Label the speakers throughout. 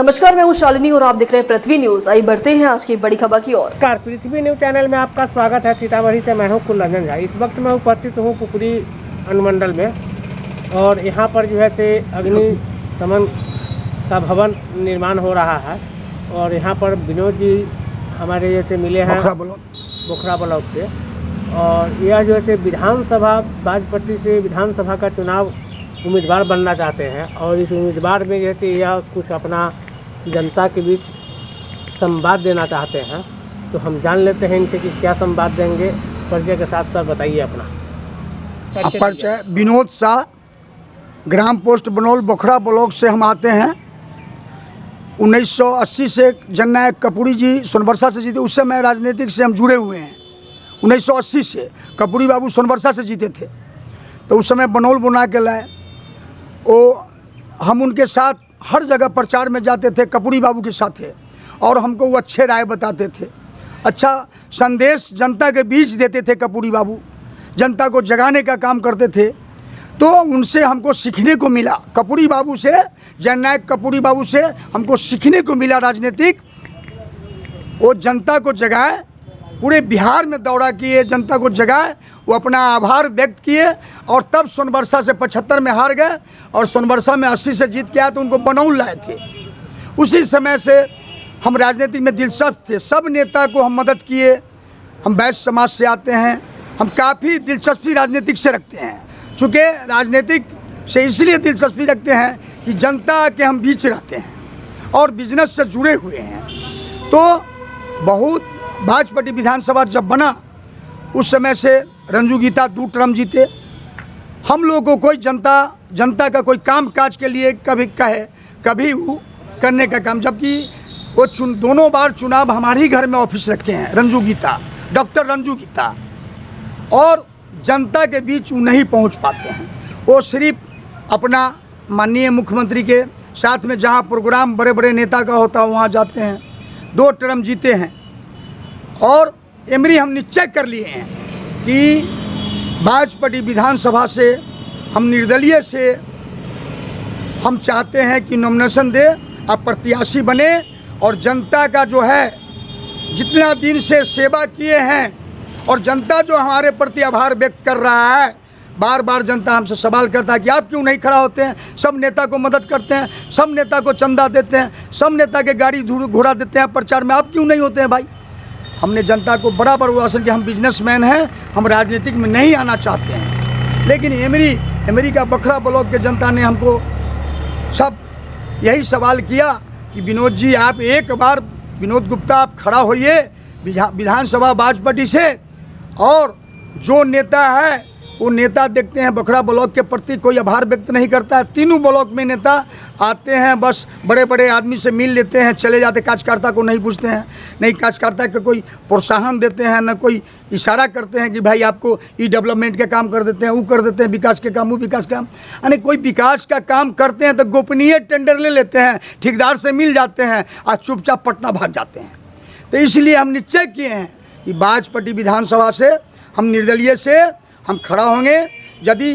Speaker 1: नमस्कार, मैं हूं शालिनी और आप देख रहे हैं पृथ्वी न्यूज। आइए बढ़ते हैं आज की बड़ी खबर की ओर।
Speaker 2: पृथ्वी न्यूज चैनल में आपका स्वागत है। सीतामढ़ी से मैं हूं कुलरंजन झा। इस वक्त मैं उपस्थित हूं पुपरी अनुमंडल में और यहां पर जो है से अग्निशमन का भवन निर्माण हो रहा है और यहां पर विनोद जी हमारे जैसे मिले हैं बोखरा ब्लॉक से। और यह जो है विधानसभा बाजपट्टी से विधानसभा का चुनाव उम्मीदवार बनना चाहते हैं और इस उम्मीदवार में जैसे यह कुछ अपना जनता के बीच संवाद देना चाहते हैं, तो हम जान लेते हैं इनसे कि क्या संवाद देंगे। परिचय के साथ साथ बताइए अपना
Speaker 3: परिचय। विनोद शाह, ग्राम पोस्ट बनौल, बोखरा ब्लॉक से हम आते हैं। 1980 से जननायक कपूरी जी सोनबरसा से जीते, उस समय राजनीतिक से हम जुड़े हुए हैं। 1980 से कपूरी बाबू सोनबरसा से जीते थे, तो उस समय बनौल बना के लाए। हम उनके साथ हर जगह प्रचार में जाते थे, कपूरी बाबू के साथ थे और हमको वो अच्छे राय बताते थे, अच्छा संदेश जनता के बीच देते थे। कपूरी बाबू जनता को जगाने का काम करते थे, तो उनसे हमको सीखने को मिला। कपूरी बाबू से, जननायक कपूरी बाबू से हमको सीखने को मिला राजनीतिक। वो जनता को जगाए, पूरे बिहार में दौरा किए, जनता को जगाए, वो अपना आभार व्यक्त किए और तब सोनबरसा से 75 में हार गए और सोनबरसा में 80 से जीत के आए, तो उनको बनौल लाए थे। उसी समय से हम राजनीति में दिलचस्प थे, सब नेता को हम मदद किए। हम वैश्य समाज से आते हैं, हम काफ़ी दिलचस्पी राजनीतिक से रखते हैं। चूँकि राजनीतिक से इसलिए दिलचस्पी रखते हैं कि जनता के हम बीच रहते हैं और बिजनेस से जुड़े हुए हैं। तो बहुत बाजपट्टी विधानसभा जब बना, उस समय से रंजू गीता 2 टर्म जीते। हम लोगों को कोई जनता का कोई काम काज के लिए कभी कहे, कभी वो करने का काम, जबकि वो दोनों बार चुनाव हमारे ही घर में ऑफिस रखे हैं। रंजू गीता, डॉक्टर रंजू गीता, और जनता के बीच वो नहीं पहुंच पाते हैं। वो सिर्फ अपना माननीय मुख्यमंत्री के साथ में जहां प्रोग्राम बड़े बड़े नेता का होता है वहाँ जाते हैं। 2 टर्म जीते हैं और एमरी हम निश्चय कर लिए हैं कि बाजपट्टी विधानसभा से हम निर्दलीय से हम चाहते हैं कि नॉमिनेशन दे, अब प्रत्याशी बने और जनता का जो है जितना दिन से सेवा किए हैं और जनता जो हमारे प्रति आभार व्यक्त कर रहा है। बार बार जनता हमसे सवाल करता है कि आप क्यों नहीं खड़ा होते हैं। सब नेता को मदद करते हैं, सब नेता को चंदा देते हैं, सब नेता के गाड़ी घोड़ा देते हैं प्रचार में, आप क्यों नहीं होते हैं भाई। हमने जनता को बराबर उदासन कि हम बिजनेसमैन हैं, हम राजनीतिक में नहीं आना चाहते हैं। लेकिन एमरी का बखरा ब्लॉक के जनता ने हमको सब यही सवाल किया कि विनोद जी आप एक बार, विनोद गुप्ता आप खड़ा होइए विधानसभा बाजपट्टी से, और जो नेता है वो नेता देखते हैं बखरा ब्लॉक के प्रति कोई आभार व्यक्त नहीं करता है। तीनों ब्लॉक में नेता आते हैं, बस बड़े बड़े आदमी से मिल लेते हैं, चले जाते, कार्यकर्ता को नहीं पूछते हैं, नहीं कार्यकर्ता को कोई प्रोत्साहन देते हैं, न कोई इशारा करते हैं कि भाई आपको ई डेवलपमेंट के काम कर देते हैं, वो कर देते हैं, विकास के काम, वो विकास काम। यानी कोई विकास का काम करते हैं तो गोपनीय टेंडर ले लेते हैं, ठेकेदार से मिल जाते हैं और चुपचाप पटना भाग जाते हैं। तो इसलिए हम निश्चय किए हैं कि बाजपट्टी विधानसभा से हम निर्दलीय से हम खड़ा होंगे। यदि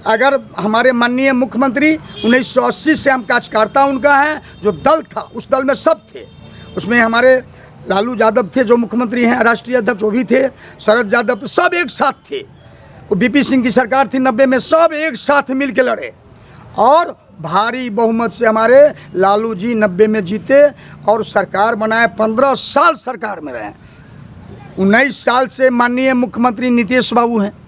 Speaker 3: अगर हमारे माननीय मुख्यमंत्री 1980 से हम कार्यकर्ता उनका है, जो दल था उस दल में सब थे, उसमें हमारे लालू यादव थे जो मुख्यमंत्री हैं, राष्ट्रीय अध्यक्ष वो भी थे, शरद यादव, तो सब एक साथ थे। वो बीपी सिंह की सरकार थी 90 में, सब एक साथ मिल के लड़े और भारी बहुमत से हमारे लालू जी 90 में जीते और सरकार बनाए। 15 साल सरकार में रहे। 19 साल से माननीय मुख्यमंत्री नीतीश बाबू हैं।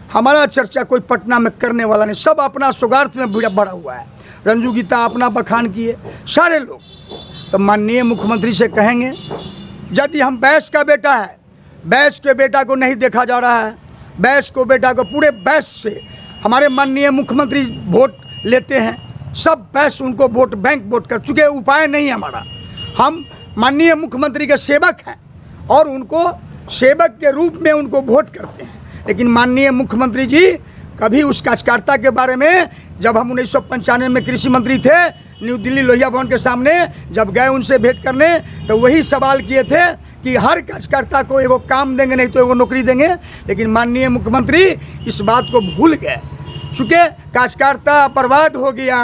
Speaker 3: हमारा चर्चा कोई पटना में करने वाला नहीं, सब अपना सुगार्थ में भरा हुआ है। रंजू गीता अपना बखान किए सारे लोग। तो माननीय मुख्यमंत्री से कहेंगे, यदि हम वैश्य का बेटा है, वैश्य के बेटा को नहीं देखा जा रहा है, वैश्य को बेटा को पूरे वैश्य से हमारे माननीय मुख्यमंत्री वोट लेते हैं, सब वैश्य उनको वोट बैंक वोट कर चुके। उपाय नहीं हमारा, हम माननीय मुख्यमंत्री के सेवक हैं और उनको सेवक के रूप में उनको वोट करते हैं। लेकिन माननीय मुख्यमंत्री जी कभी उस कार्यकर्ता के बारे में, जब हम 1995 में कृषि मंत्री थे, न्यू दिल्ली लोहिया भवन के सामने जब गए उनसे भेंट करने, तो वही सवाल किए थे कि हर कार्यकर्ता को एगो काम देंगे, नहीं तो एगो नौकरी देंगे। लेकिन माननीय मुख्यमंत्री इस बात को भूल गए। चूँकि कार्यकर्ता बर्बाद हो गया,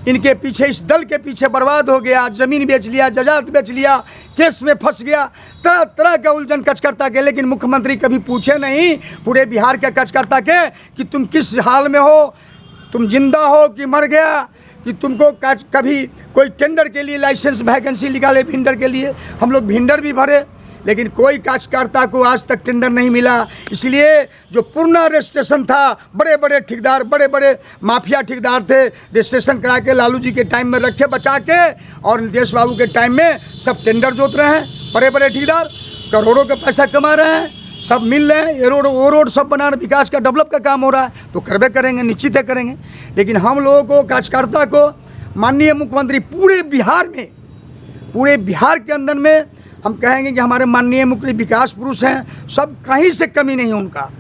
Speaker 3: इनके पीछे, इस दल के पीछे बर्बाद हो गया, ज़मीन बेच लिया, जजात बेच लिया, केस में फंस गया, तरह तरह का उलझन कार्यकर्ता के। लेकिन मुख्यमंत्री कभी पूछे नहीं पूरे बिहार के कार्यकर्ता के कि तुम किस हाल में हो, तुम जिंदा हो कि मर गया, कि तुमको कभी कोई टेंडर के लिए लाइसेंस वैकेंसी निकाले भिंडर के लिए, हम लोग भिंडर भी भरे, लेकिन कोई कार्यकर्ता को आज तक टेंडर नहीं मिला। इसलिए जो पूर्ण रजिस्ट्रेशन था, बड़े बड़े ठेकेदार, बड़े बड़े माफिया ठेकेदार थे, रजिस्ट्रेशन करा के लालू जी के टाइम में रखे बचा के, और नीतीश बाबू के टाइम में सब टेंडर जोत रहे हैं। बड़े बड़े ठेकेदार करोड़ों का पैसा कमा रहे हैं, सब मिल रहे हैं, ये रोड वो रोड सब बना रहे, विकास का डेवलप का काम हो रहा है, तो करबे करेंगे, निश्चित है करेंगे। लेकिन हम लोगों को, कार्यकर्ता को, माननीय मुख्यमंत्री पूरे बिहार में, पूरे बिहार के अंदर में हम कहेंगे कि हमारे माननीय मुख्यमंत्री विकास पुरुष हैं, सब कहीं से कमी नहीं है उनका,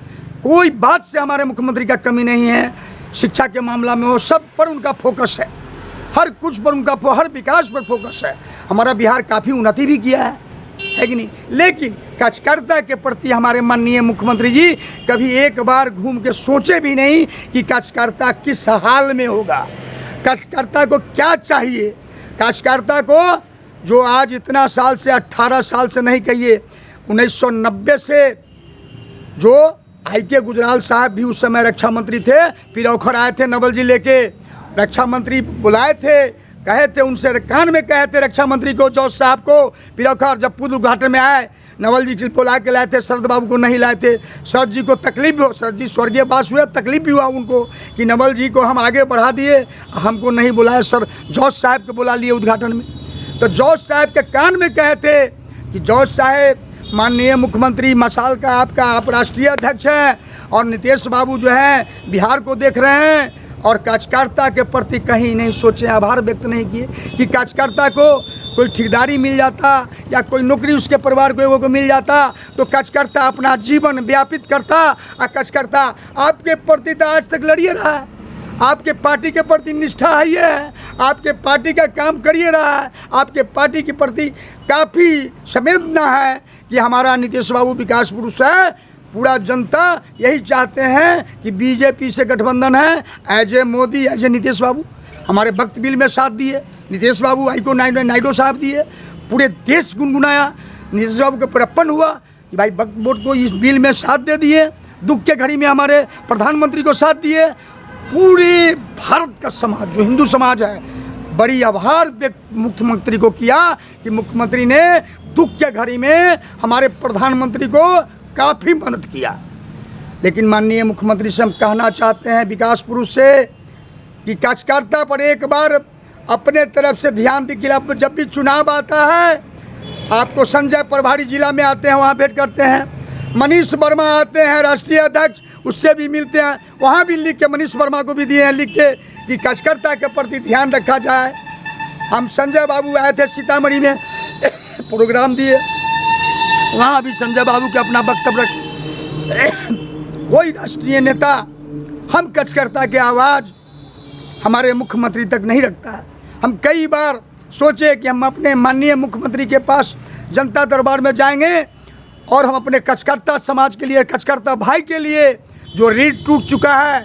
Speaker 3: कोई बात से हमारे मुख्यमंत्री का कमी नहीं है। शिक्षा के मामला में हो, सब पर उनका फोकस है, हर कुछ पर उनका, हर विकास पर फोकस है। हमारा बिहार काफ़ी उन्नति भी किया है कि नहीं? लेकिन कार्यकर्ता के प्रति हमारे माननीय मुख्यमंत्री जी कभी एक बार घूम के सोचे भी नहीं कि कार्यकर्ता किस हाल में होगा, कार्यकर्ता को क्या चाहिए। कार्यकर्ता को जो आज इतना साल से, 18 साल से नहीं कहिए, 1990 से, जो I.K. गुजराल साहब भी उस समय रक्षा मंत्री थे, पिरौखर आए थे नवल जी लेके, रक्षा मंत्री बुलाए थे, कहे थे उनसे, कान में कहे थे रक्षा मंत्री को, जॉर्ज साहब को, पिरौखर जब पुल उद्घाटन में आए, नवल जी को ला के लाए थे, शरद बाबू को नहीं लाए थे। शरद जी को तकलीफ भी हो, शरद जी स्वर्गीय वास हुए, तकलीफ भी हुआ उनको कि नवल जी को हम आगे बढ़ा दिए, हमको नहीं बुलाया, सर जॉर्ज साहब को बुला लिए उद्घाटन में। तो जॉर्ज साहब के कान में कहे थे कि जॉर्ज साहब, माननीय मुख्यमंत्री मशाल का आपका, आप राष्ट्रीय अध्यक्ष हैं, और नीतीश बाबू जो हैं बिहार को देख रहे हैं, और कार्यकर्ता के प्रति कहीं नहीं सोचे, आभार व्यक्त नहीं किए कि कार्यकर्ता को कोई ठेकेदारी मिल जाता या कोई नौकरी उसके परिवार को एगो को मिल जाता तो कार्यकर्ता अपना जीवन व्यापित करता। और कार्यकर्ता आपके प्रति तो आज तक लड़िए रहा है, आपके पार्टी के प्रति निष्ठा है, आपके पार्टी का काम करिए रहा है, आपके पार्टी के प्रति काफ़ी संवेदना है कि हमारा नीतीश बाबू विकास पुरुष है। पूरा जनता यही चाहते हैं कि बीजेपी से गठबंधन है, as a Modi, as a Nitish बाबू हमारे वक्त बिल में साथ दिए, नीतीश बाबू आई को नायडू साहब दिए, पूरे देश गुनगुनाया, नीतीश बाबू का प्रपन्न हुआ कि भाई वक्त बोर्ड को इस बिल में साथ दे दिए, दुख के घड़ी में हमारे प्रधानमंत्री को साथ दिए। पूरे भारत का समाज, जो हिंदू समाज है, बड़ी आभार मुख्यमंत्री को किया कि मुख्यमंत्री ने दुख के घड़ी में हमारे प्रधानमंत्री को काफ़ी मदद किया। लेकिन माननीय मुख्यमंत्री से हम कहना चाहते हैं, विकास पुरुष से, कि कार्यकर्ता पर एक बार अपने तरफ से ध्यान दिखिला। जब भी चुनाव आता है, आपको संजय प्रभारी जिला में आते हैं, वहाँ भेंट करते हैं, मनीष वर्मा आते हैं राष्ट्रीय अध्यक्ष, उससे भी मिलते हैं, वहाँ भी लिख के मनीष वर्मा को भी दिए हैं लिख के कि कार्यकर्ता के प्रति ध्यान रखा जाए। हम संजय बाबू आए थे सीतामढ़ी में प्रोग्राम दिए, वहाँ भी संजय बाबू के अपना वक्तव्य रखे। कोई राष्ट्रीय नेता हम कार्यकर्ता के आवाज़ हमारे मुख्यमंत्री तक नहीं रखता है। हम कई बार सोचे कि हम अपने माननीय मुख्यमंत्री के पास जनता दरबार में जाएंगे और हम अपने कार्यकर्ता समाज के लिए, कार्यकर्ता भाई के लिए, जो रीढ़ टूट चुका है,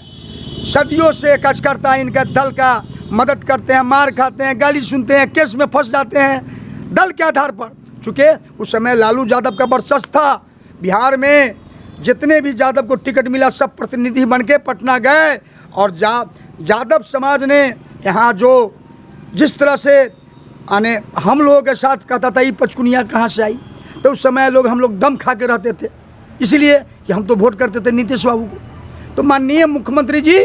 Speaker 3: सदियों से कार्यकर्ता इनका दल का मदद करते हैं, मार खाते हैं, गाली सुनते हैं, केस में फंस जाते हैं दल के आधार पर। चूँकि उस समय लालू यादव का वर्चस्व था बिहार में, जितने भी यादव को टिकट मिला सब प्रतिनिधि बन के पटना गए, और यादव समाज ने यहाँ जो जिस तरह से आने हम लोगों के साथ कहता था, ये पचकुनिया कहाँ से आई, तो उस समय हम लोग दम खा के रहते थे, इसलिए कि हम तो वोट करते थे नीतीश बाबू को। तो माननीय मुख्यमंत्री जी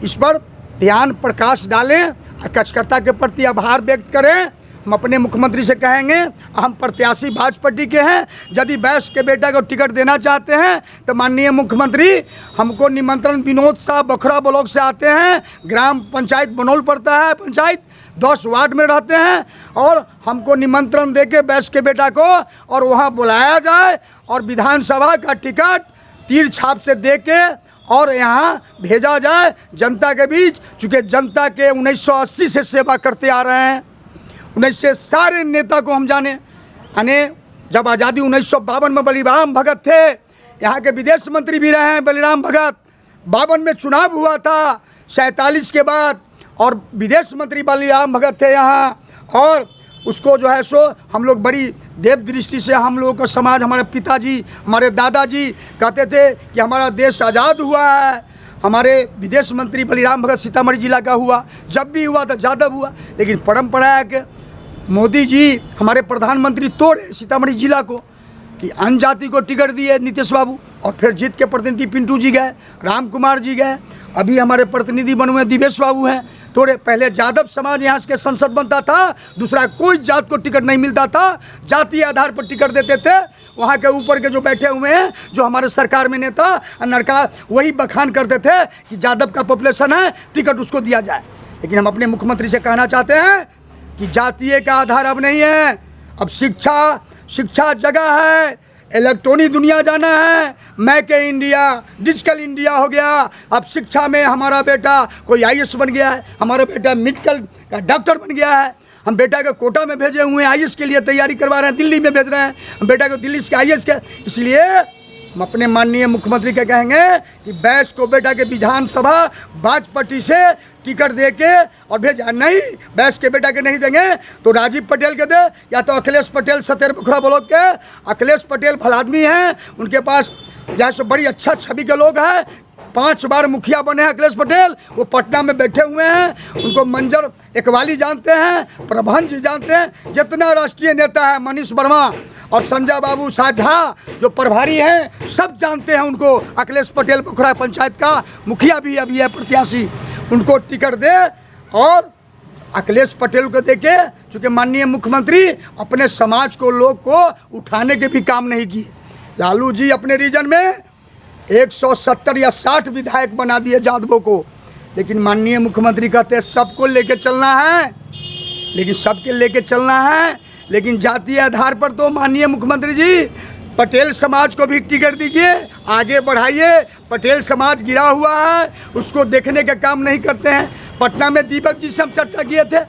Speaker 3: इस पर ध्यान प्रकाश डालें, कार्यकर्ता के प्रति आभार व्यक्त करें। हम अपने मुख्यमंत्री से कहेंगे, हम प्रत्याशी भाजपा पार्टी के हैं, यदि बैस के बेटा को टिकट देना चाहते हैं तो माननीय मुख्यमंत्री, हमको निमंत्रण विनोद साहब बखरा ब्लॉक से आते हैं, ग्राम पंचायत बनौल पड़ता है, पंचायत 10 वार्ड में रहते हैं, और हमको निमंत्रण देके बैस के बेटा को और वहाँ बुलाया जाए और विधानसभा का टिकट तीर छाप से दे के और यहाँ भेजा जाए जनता के बीच। चूँकि जनता के 1980 से सेवा करते आ रहे हैं, 19 से सारे नेता को हम जाने। जब आज़ादी 1952 में बलिराम भगत थे, यहाँ के विदेश मंत्री भी रहे हैं बलिराम भगत। 52 में चुनाव हुआ था, 47 के बाद, और विदेश मंत्री बलिराम भगत थे यहाँ, और उसको जो है सो हम लोग बड़ी देव दृष्टि से हम लोगों का समाज, हमारे पिताजी, हमारे दादाजी कहते थे कि हमारा देश आज़ाद हुआ है। हमारे विदेश मंत्री बलिराम भगत सीतामढ़ी जिला का हुआ, जब भी हुआ तो जादव हुआ, लेकिन परंपरा है कि मोदी जी हमारे प्रधानमंत्री तोड़े सीतामढ़ी जिला को कि अन्य जाति को टिकट दिए नीतीश बाबू, और फिर जीत के प्रतिनिधि पिंटू जी गए, राम कुमार जी गए, अभी हमारे प्रतिनिधि बने हुए दिवेश बाबू हैं। थोड़े पहले यादव समाज यहाँ के संसद बनता था, दूसरा कोई जात को टिकट नहीं मिलता था, जातीय आधार पर टिकट देते थे। वहाँ के ऊपर के जो बैठे हुए हैं, जो हमारे सरकार में नेता नरका, वही बखान करते थे कि यादव का पॉपुलेशन है, टिकट उसको दिया जाए। लेकिन हम अपने मुख्यमंत्री से कहना चाहते हैं कि जातीय का आधार अब नहीं है, अब शिक्षा जगह है, इलेक्ट्रॉनिक दुनिया जाना है, make in India, digital India हो गया। अब शिक्षा में हमारा बेटा कोई IAS बन गया है, हमारा बेटा मेडिकल का डॉक्टर बन गया है। हम बेटा को कोटा में भेजे हुए हैं, IAS के लिए तैयारी करवा रहे हैं, दिल्ली में भेज रहे हैं हम बेटा को, दिल्ली से IAS के। इसलिए हम अपने माननीय मुख्यमंत्री के कहेंगे कि बैस को बेटा के विधानसभा भाजपा से टिकट दे के और भेजा, नहीं बैस के बेटा के नहीं देंगे तो राजीव पटेल के दे, या तो अखिलेश पटेल सतेर पोखरा ब्लॉक के। अखिलेश पटेल भला आदमी हैं, उनके पास यहाँ से बड़ी अच्छा छवि के लोग हैं, 5 बार मुखिया बने हैं अखिलेश पटेल, वो पटना में बैठे हुए हैं, उनको मंजर इकबाली जानते हैं, प्रभान जी जानते हैं, जितना राष्ट्रीय नेता है मनीष वर्मा और संजय बाबू साझा जो प्रभारी हैं, सब जानते हैं उनको। अखिलेश पटेल पोखरा पंचायत का मुखिया भी अभी है प्रत्याशी, उनको टिकट दे। और अखिलेश पटेल को देके, चूँकि माननीय मुख्यमंत्री अपने समाज को, लोग को उठाने के भी काम नहीं किए। लालू जी अपने रीजन में 170 या 60 विधायक बना दिए यादवों को, लेकिन माननीय मुख्यमंत्री कहते हैं सबको लेके चलना है, लेकिन सबके लेके चलना है, लेकिन जातीय आधार पर तो माननीय मुख्यमंत्री जी पटेल समाज को भी टिकट दीजिए, आगे बढ़ाइए। पटेल समाज गिरा हुआ है, उसको देखने का काम नहीं करते हैं। पटना में दीपक जी से हम चर्चा किए थे,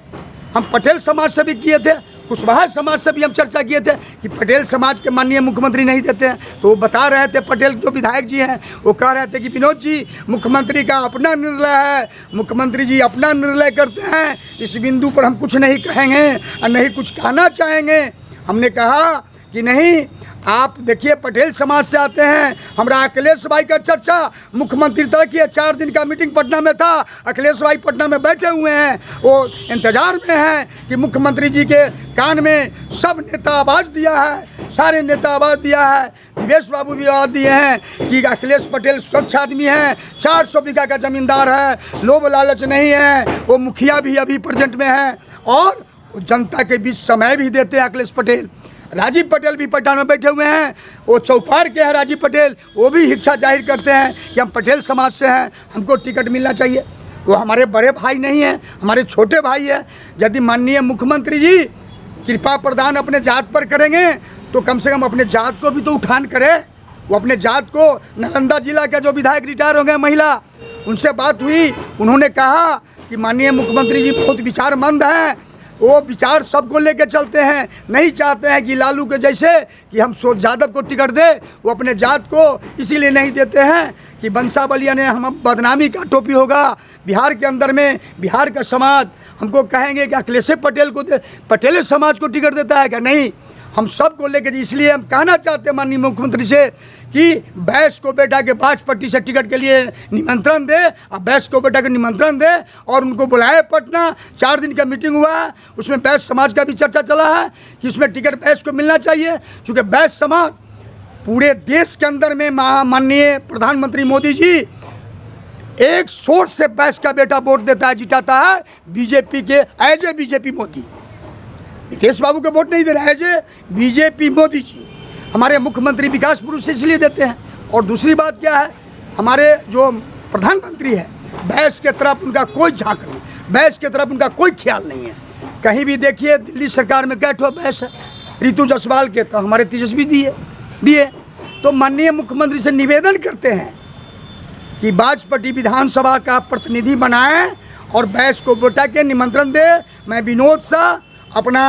Speaker 3: हम पटेल समाज से भी किए थे, कुशवाहा समाज से भी हम चर्चा किए थे कि पटेल समाज के माननीय मुख्यमंत्री नहीं देते हैं। तो वो बता रहे थे, पटेल जो विधायक जी हैं वो कह रहे थे कि विनोद जी मुख्यमंत्री का अपना निर्णय है, मुख्यमंत्री जी अपना निर्णय करते हैं, इस बिंदु पर हम कुछ नहीं कहेंगे और नहीं कुछ कहना चाहेंगे। हमने कहा कि नहीं, आप देखिए पटेल समाज से आते हैं, हमरा अखिलेश भाई का चर्चा मुख्यमंत्री तक की 4 दिन का मीटिंग पटना में था, अखिलेश भाई पटना में बैठे हुए हैं, वो इंतजार में हैं कि मुख्यमंत्री जी के कान में सब नेता आवाज़ दिया है, सारे नेता आवाज़ दिया है, दिवेश बाबू भी आवाज़ दिए हैं कि अखिलेश पटेल स्वच्छ आदमी हैं, 400 बीघा का जमींदार है, लोभ लालच नहीं है, वो मुखिया भी अभी प्रेजेंट में हैं और जनता के बीच समय भी देते हैं अखिलेश पटेल। राजीव पटेल भी पटना में बैठे हुए हैं, वो चौपार के हैं राजीव पटेल, वो भी इच्छा जाहिर करते हैं कि हम पटेल समाज से हैं, हमको टिकट मिलना चाहिए। वो हमारे बड़े भाई नहीं हैं, हमारे छोटे भाई हैं। यदि माननीय मुख्यमंत्री जी कृपा प्रदान अपने जात पर करेंगे तो कम से कम अपने जात को भी तो उठान करें। वो अपने जात को, नालंदा जिला के जो विधायक रिटायर हो गए महिला, उनसे बात हुई, उन्होंने कहा कि माननीय मुख्यमंत्री जी बहुत विचारमंद हैं, वो विचार सबको लेके चलते हैं, नहीं चाहते हैं कि लालू के जैसे कि हम यादव को टिकट दे। वो अपने जात को इसीलिए नहीं देते हैं कि वंशावलिया ने हम बदनामी का टोपी होगा बिहार के अंदर में, बिहार का समाज हमको कहेंगे कि अखिलेश पटेल को दे, पटेल समाज को टिकट देता है क्या? नहीं, हम सबको लेकर, इसलिए हम कहना चाहते हैं माननीय मुख्यमंत्री से कि बैस को बेटा के भाजपा से टिकट के लिए निमंत्रण दे, और बैस को बेटा को निमंत्रण दे और उनको बुलाए पटना। 4 दिन का मीटिंग हुआ है, उसमें बैस समाज का भी चर्चा चला है कि उसमें टिकट बैस को मिलना चाहिए, क्योंकि बैस समाज पूरे देश के अंदर में माननीय प्रधानमंत्री मोदी जी एक सोच से बैस का बेटा वोट देता है, जिताता है बीजेपी के, as a BJP Modi. Nitish बाबू के वोट नहीं दे रहे हैं, बीजेपी मोदी जी हमारे मुख्यमंत्री विकास पुरुष इसलिए देते हैं। और दूसरी बात क्या है, हमारे जो प्रधानमंत्री है बैस के तरफ उनका कोई झांक नहीं, बैस के तरफ उनका कोई ख्याल नहीं है। कहीं भी देखिए दिल्ली सरकार में कैठो बैस है, ऋतु जायसवाल के तो हमारे तेजस्वी दिए। तो माननीय मुख्यमंत्री से निवेदन करते हैं कि वाजपेयी विधानसभा का प्रतिनिधि बनाएं और बैस को बेटा के निमंत्रण दे। मैं विनोद शाह अपना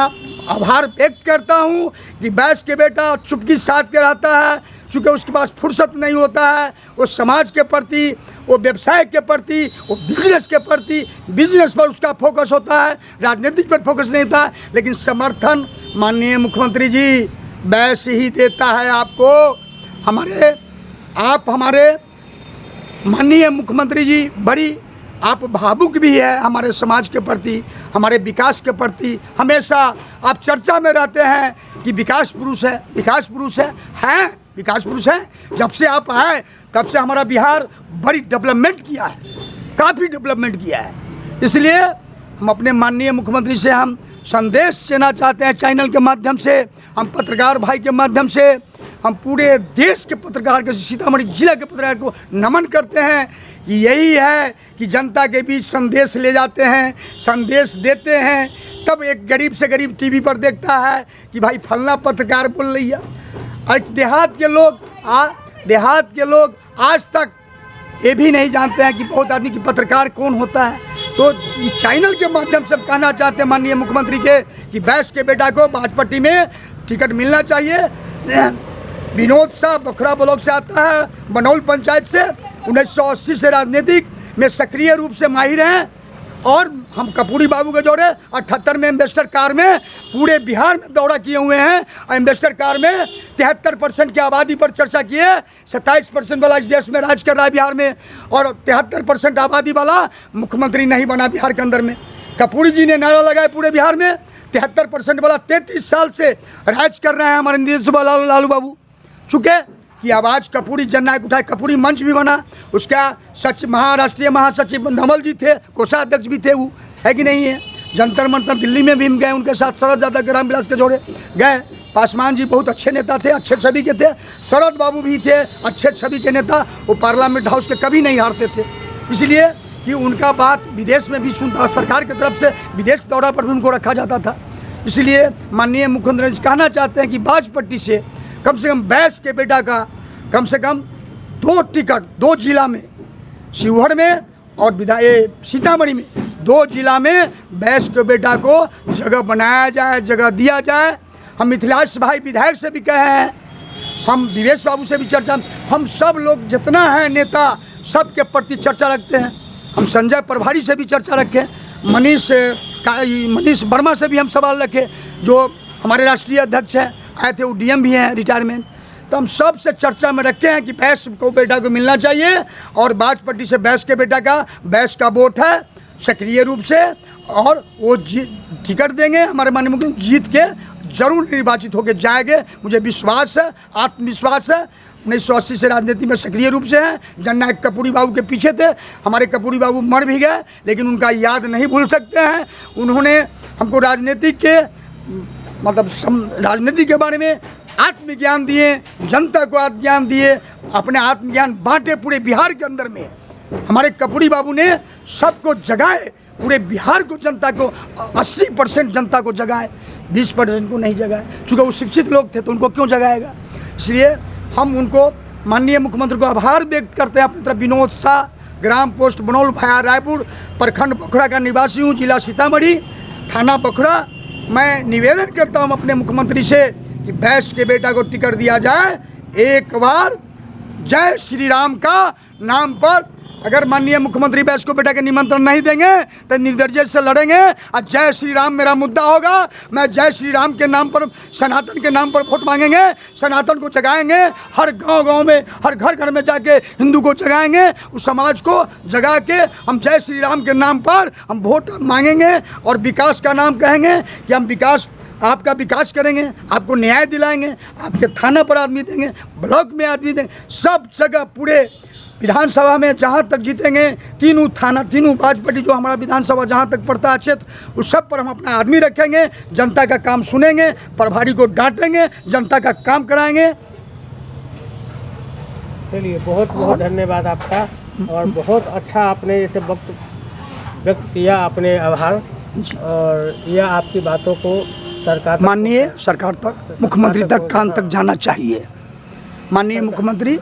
Speaker 3: आभार व्यक्त करता हूं कि बैस के बेटा चुपकी साध के रहता है, चूँकि उसके पास फुर्सत नहीं होता है, वो समाज के प्रति, वो व्यवसाय के प्रति, वो बिजनेस के प्रति, बिजनेस पर उसका फोकस होता है, राजनीतिक पर फोकस नहीं होता है। लेकिन समर्थन माननीय मुख्यमंत्री जी वैसे ही देता है आपको। हमारे माननीय मुख्यमंत्री जी बड़ी आप भावुक भी है हमारे समाज के प्रति, हमारे विकास के प्रति। हमेशा आप चर्चा में रहते हैं कि विकास पुरुष है, विकास पुरुष है, विकास पुरुष है। जब से आप आए तब से हमारा बिहार बड़ी डेवलपमेंट किया है, काफ़ी डेवलपमेंट किया है। इसलिए हम अपने माननीय मुख्यमंत्री से हम संदेश देना चाहते हैं, चैनल के माध्यम से, हम पत्रकार भाई के माध्यम से, हम पूरे देश के पत्रकार के, सीतामढ़ी जिला के पत्रकार को नमन करते हैं कि यही है कि जनता के बीच संदेश ले जाते हैं, संदेश देते हैं। तब एक गरीब से गरीब टीवी पर देखता है कि भाई फलना पत्रकार बोल रही है। और देहात के लोग आज तक ये भी नहीं जानते हैं कि बहुत आदमी की पत्रकार कौन होता है। तो इस चैनल के माध्यम से हम कहना चाहते हैं माननीय मुख्यमंत्री के कि बैस के बेटा को बाजपट्टी में टिकट मिलना चाहिए। विनोद शाह बखरा ब्लॉक से आता है, बनौल पंचायत से, 1980 से राजनीतिक में सक्रिय रूप से माहिर हैं। और हम कपूरी बाबू के जोड़े 78 में एम्बेसडर कार में पूरे बिहार में दौरा किए हुए हैं। और एम्बेसडर कार में 73% की आबादी पर चर्चा किए। 27% वाला इस देश में राज कर रहा है बिहार में, और 73% आबादी वाला मुख्यमंत्री नहीं बना बिहार के अंदर में। कपूरी जी ने नारा लगाया पूरे बिहार में, 73% वाला 33 साल से राज कर रहे हैं हमारे नीतीश लालू बाबू। चूँकि कि आवाज़ कपूरी जननायक उठाए, कपूरी मंच भी बना, उसका राष्ट्रीय महासचिव नवल जी थे, कोषाध्यक्ष भी थे, वो है कि नहीं है। जंतर मंतर दिल्ली में भी हम गए, उनके साथ शरद यादव के रामविलास के जोड़े गए। पासवान जी बहुत अच्छे नेता थे, अच्छे छवि के थे। शरद बाबू भी थे अच्छे छवि के नेता, वो पार्लियामेंट हाउस के कभी नहीं हारते थे। इसलिए कि उनका बात विदेश में भी सुनता, सरकार की तरफ से विदेश दौरा पर भी उनको रखा जाता था। इसलिए माननीय मुख्यमंत्री जी कहना चाहते हैं कि बाजपट्टी से कम बैस के बेटा का कम से कम 2 टिकट 2 जिला में, शिवहर में और सीतामढ़ी में, 2 जिला में बैस के बेटा को जगह बनाया जाए, जगह दिया जाए। हम मिथिलाश भाई विधायक से भी कहे हैं, हम दिवेश बाबू से भी चर्चा, हम सब लोग जितना है नेता सब के प्रति चर्चा रखते हैं। हम संजय प्रभारी से भी चर्चा रखें, मनीष वर्मा से भी हम सवाल रखें, जो हमारे राष्ट्रीय अध्यक्ष हैं, आए थे, वो डीएम भी हैं रिटायरमेंट। तो हम सब से चर्चा में रखे हैं कि बैस को बेटा को मिलना चाहिए। और बाजपट्टी से बैस के बेटा का, बैस का वोट है सक्रिय रूप से, और वो टिकट देंगे। हमारे माननीय मुख्यमंत्री जीत के जरूर निर्वाचित होकर जाएंगे, मुझे विश्वास है, आत्मविश्वास है। 1980 से राजनीति में सक्रिय रूप से हैं। जननायक कपूरी बाबू के पीछे थे, हमारे कपूरी बाबू मर भी गए, लेकिन उनका याद नहीं भूल सकते हैं। उन्होंने हमको राजनीति के बारे में आत्मज्ञान दिए, जनता को आत्मज्ञान दिए, अपने आत्मज्ञान बांटे पूरे बिहार के अंदर में। हमारे कपूरी बाबू ने सबको जगाए, पूरे बिहार को, जनता को 80% जनता को जगाए, 20% को नहीं जगाए। चूँकि वो शिक्षित लोग थे तो उनको क्यों जगाएगा। इसलिए हम उनको माननीय मुख्यमंत्री को आभार व्यक्त करते हैं। अपनी तरफ विनोद शाह, ग्राम पोस्ट बनौल, भाया रायपुर, प्रखंड बखरा का निवासी हूँ, जिला सीतामढ़ी, थाना बखरा। मैं निवेदन करता हूँ अपने मुख्यमंत्री से कि बैस के बेटा को टिकट दिया जाए। एक बार जय श्री राम का नाम पर, अगर माननीय मुख्यमंत्री बैस को बेटा के निमंत्रण नहीं देंगे तो निर्दलीय से लड़ेंगे। और जय श्री राम मेरा मुद्दा होगा। मैं जय श्री राम के नाम पर, सनातन के नाम पर वोट मांगेंगे, सनातन को जगाएंगे, हर गांव में, हर घर में जाके हिंदू को जगाएंगे, उस समाज को जगा के हम जय श्री राम के नाम पर हम वोट मांगेंगे। और विकास का नाम कहेंगे कि हम विकास, आपका विकास करेंगे, आपको न्याय दिलाएंगे, आपके थाना पर आदमी देंगे, ब्लॉक में आदमी देंगे, सब जगह पूरे विधानसभा में जहाँ तक जीतेंगे, तीनों बाजपट्टी जो हमारा विधानसभा जहाँ तक पड़ता है क्षेत्र, उस सब पर हम अपना आदमी रखेंगे, जनता का काम सुनेंगे, प्रभारी को डांटेंगे, जनता का काम कराएंगे।
Speaker 2: चलिए, बहुत बहुत धन्यवाद आपका, और बहुत अच्छा आपने जैसे वक्त व्यक्त किया, आपने आभार। और यह आपकी बातों को सरकार,
Speaker 3: माननीय सरकार तक, मुख्यमंत्री तक, कान तक जाना चाहिए। माननीय मुख्यमंत्री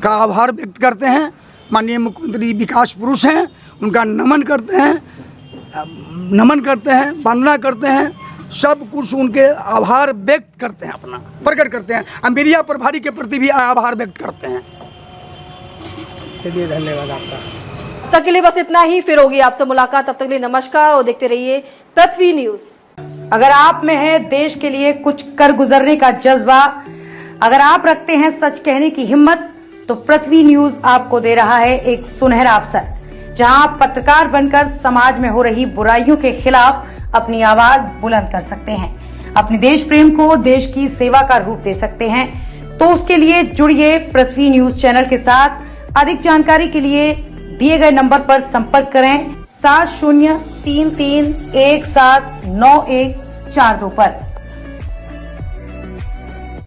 Speaker 3: का आभार व्यक्त करते हैं। माननीय मुख्यमंत्री विकास पुरुष हैं, उनका नमन करते हैं, वंदना करते हैं। सब कुछ उनके आभार व्यक्त करते हैं, अपना प्रकट करते हैं। मीडिया प्रभारी के प्रति भी आभार व्यक्त करते हैं।
Speaker 2: चलिए, धन्यवाद आपका।
Speaker 1: तब तक के लिए बस इतना ही, फिर होगी आपसे मुलाकात। तब तक के लिए नमस्कार और देखते रहिए पृथ्वी न्यूज।
Speaker 4: अगर आप में है देश के लिए कुछ कर गुजरने का जज्बा, अगर आप रखते हैं सच कहने की हिम्मत, तो पृथ्वी न्यूज आपको दे रहा है एक सुनहरा अवसर, जहां आप पत्रकार बनकर समाज में हो रही बुराइयों के खिलाफ अपनी आवाज बुलंद कर सकते हैं, अपने देश प्रेम को देश की सेवा का रूप दे सकते हैं। तो उसके लिए जुड़िए पृथ्वी न्यूज चैनल के साथ। अधिक जानकारी के लिए दिए गए नंबर पर संपर्क करें 7033179142 पर।